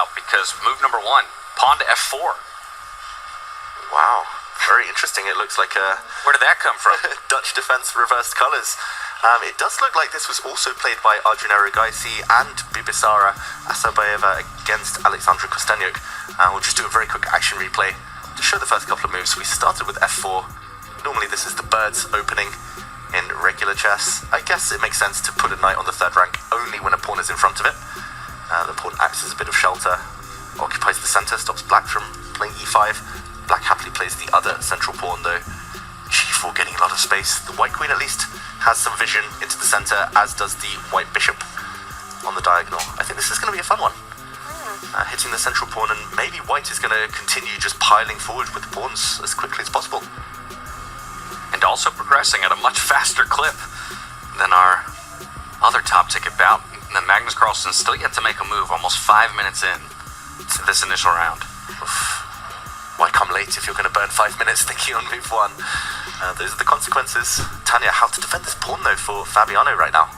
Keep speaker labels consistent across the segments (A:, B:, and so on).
A: about, because move number 1, pawn to f4.
B: Wow, very interesting. It looks like a...
A: Where did that come from?
B: Dutch defense reversed colors. It does look like this was also played by Arjuna Rugaisi and Bibisara Asabayeva against Alexandra Kostenyuk. We'll just do a very quick action replay to show the first couple of moves. We started with f4. Normally this is the birds opening in regular chess. I guess it makes sense to put a knight on the third rank only when a pawn is in front of it. The pawn acts as a bit of shelter, occupies the center, stops black from playing e5. Black happily plays the other central pawn though. g4 getting a lot of space. The white queen at least has some vision into the center, as does the white bishop on the diagonal. I think this is going to be a fun one. Hitting the central pawn, and maybe white is going to continue just piling forward with the pawns as quickly as possible.
A: And also progressing at a much faster clip than our other top ticket bout. And then Magnus Carlsen still yet to make a move, almost 5 minutes in to this initial round.
B: Oof. Why come late if you're going to burn 5 minutes thinking on move 1? Those are the consequences. Tanya, how to defend this pawn though for Fabiano right now?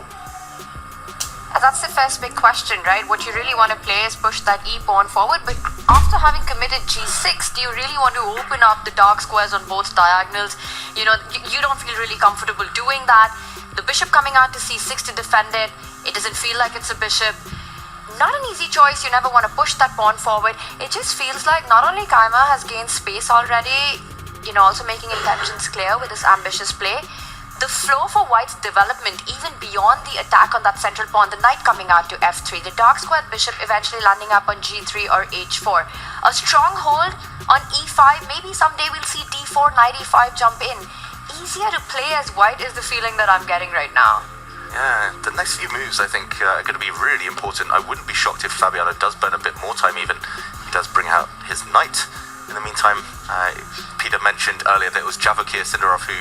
C: That's the first big question, right? What you really want to play is push that e-pawn forward, but after having committed g6, do you really want to open up the dark squares on both diagonals? You know, you don't feel really comfortable doing that. The bishop coming out to c6 to defend it, it doesn't feel like it's a bishop. Not an easy choice. You never want to push that pawn forward. It just feels like not only Keymer has gained space already, you know, also making intentions clear with his ambitious play. The flow for white's development, even beyond the attack on that central pawn, the knight coming out to f3, the dark squared bishop eventually landing up on g3 or h4. A strong hold on e5, maybe someday we'll see d4, knight e5 jump in. Easier to play as white is the feeling that I'm getting right now.
B: Yeah, the next few moves I think are going to be really important. I wouldn't be shocked if Fabiano does burn a bit more time even. He does bring out his knight. In the meantime, Peter mentioned earlier that it was Javokir Sindarov who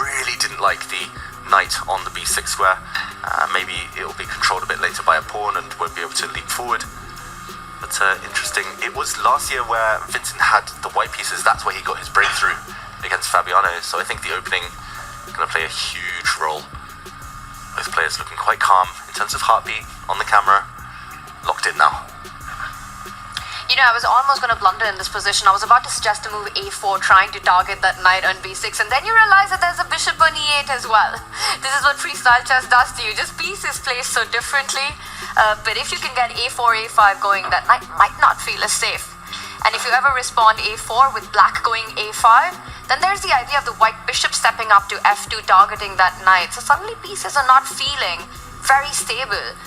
B: really didn't like the knight on the b6 square. Maybe it will be controlled a bit later by a pawn and won't be able to leap forward. But interesting, it was last year where Vincent had the white pieces. That's where he got his breakthrough against Fabiano. So I think the opening is going to play a huge role. Both players looking quite calm in terms of heartbeat on the camera. Locked in now.
C: You know, I was almost going to blunder in this position. I was about to suggest a move a4, trying to target that knight on b6, and then you realize that there's a bishop on e8 as well. This is what freestyle chess does to you. Just pieces placed so differently. But if you can get a4, a5 going, that knight might not feel as safe. And if you ever respond a4 with black going a5, then there's the idea of the white bishop stepping up to f2, targeting that knight. So suddenly pieces are not feeling very stable.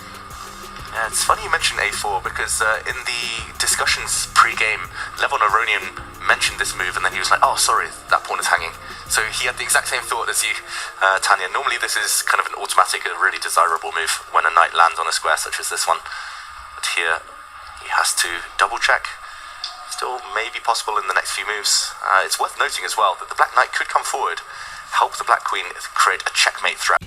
B: Yeah, it's funny you mentioned a4 because in the discussions pre-game, Levon Aronian mentioned this move and then he was like, oh sorry, that pawn is hanging. So he had the exact same thought as you, Tanya. Normally this is kind of an automatic, a really desirable move when a knight lands on a square such as this one. But here he has to double check. Still may be possible in the next few moves. It's worth noting as well that the black knight could come forward, help the black queen create a checkmate threat.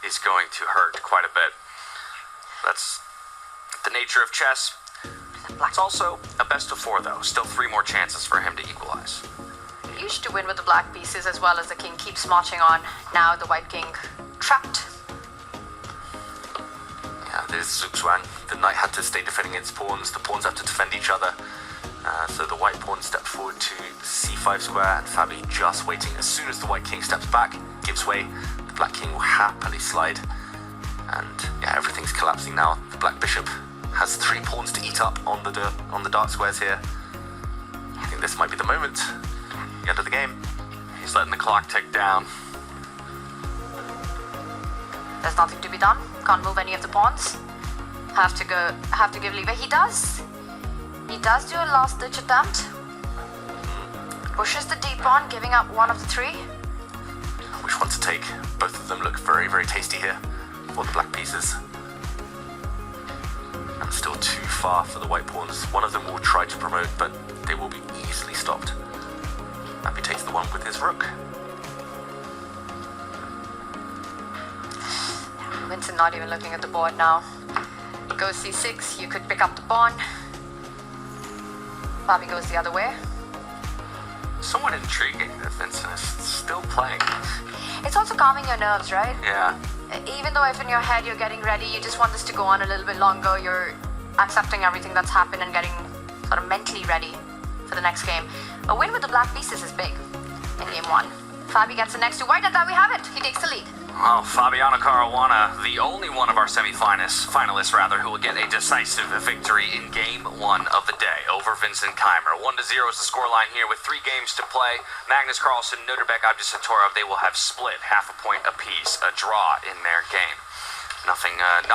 A: is going to hurt quite a bit. That's the nature of chess. It's also a best of 4 though. Still 3 more chances for him to equalize.
C: He used to win with the black pieces as well as the king keeps marching on. Now the white king trapped.
B: Yeah, there's Zugzwang. The knight had to stay defending its pawns. The pawns have to defend each other. So the white pawn stepped forward to the c5 square, and Fabi just waiting. As soon as the white king steps back, gives way, the black king will happily slide. And yeah, everything's collapsing now. The black bishop has 3 pawns to eat up on the dark squares here. I think this might be the moment. The end of the game.
A: He's letting the clock tick down.
C: There's nothing to be done. Can't move any of the pawns. Have to give leeway. He does do a last-ditch attempt. Pushes the d pawn, giving up one of the 3.
B: Which one to take? Both of them look very, very tasty here for the black pieces. And still too far for the white pawns. One of them will try to promote, but they will be easily stopped. Fabi takes the one with his rook.
C: Vincent not even looking at the board now. Goes c6, you could pick up the pawn. Fabi goes the other way.
A: Somewhat intriguing that Vincent is still playing.
C: It's also calming your nerves, right?
A: Yeah.
C: Even though if in your head you're getting ready, you just want this to go on a little bit longer, you're accepting everything that's happened and getting sort of mentally ready for the next game. A win with the black pieces is big in game 1. Fabi gets the next 2 white, and there we have it. He takes the lead.
A: Well, Fabiano Caruana, the only one of our finalists who will get a decisive victory in game 1 of the day over Vincent Keymer. 1-0 is the scoreline here with 3 games to play. Magnus Carlsen, Noterbek, Abdusatorov, they will have split half a point apiece, a draw in their game. Nothing, not